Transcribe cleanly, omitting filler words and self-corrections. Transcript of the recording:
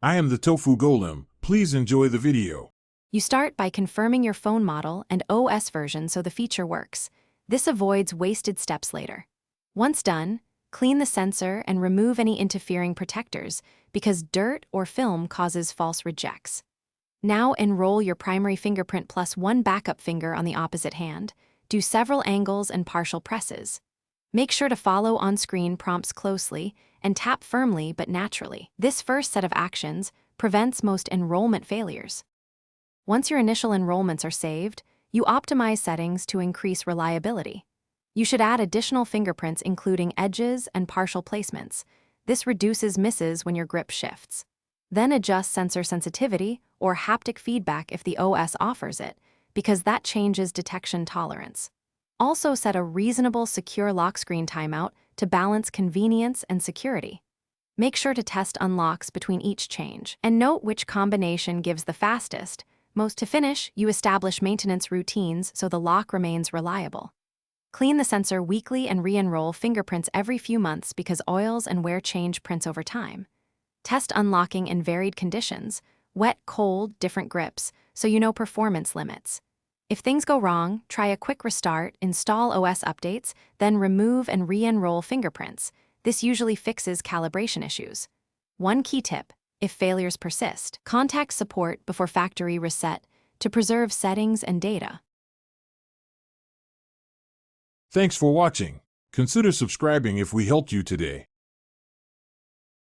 I am the Tofu Golem. Please enjoy the video. You start by confirming your phone model and OS version so the feature works. This avoids wasted steps later. Once done, clean the sensor and remove any interfering protectors because dirt or film causes false rejects. Now enroll your primary fingerprint plus one backup finger on the opposite hand. Do several angles and partial presses. Make sure to follow on-screen prompts closely and tap firmly but naturally. This first set of actions prevents most enrollment failures. Once your initial enrollments are saved, you optimize settings to increase reliability. You should add additional fingerprints including edges and partial placements. This reduces misses when your grip shifts. Then adjust sensor sensitivity or haptic feedback if the OS offers it, because that changes detection tolerance. Also set a reasonable secure lock screen timeout to balance convenience and security. Make sure to test unlocks between each change, and note which combination gives the fastest. Most to finish, you establish maintenance routines so the lock remains reliable. Clean the sensor weekly and re-enroll fingerprints every few months because oils and wear change prints over time. Test unlocking in varied conditions, wet, cold, different grips, so you know performance limits. If things go wrong, try a quick restart, install OS updates, then remove and re-enroll fingerprints. This usually fixes calibration issues. One key tip: if failures persist, contact support before factory reset to preserve settings and data. Thanks for watching. Consider subscribing if we helped you today.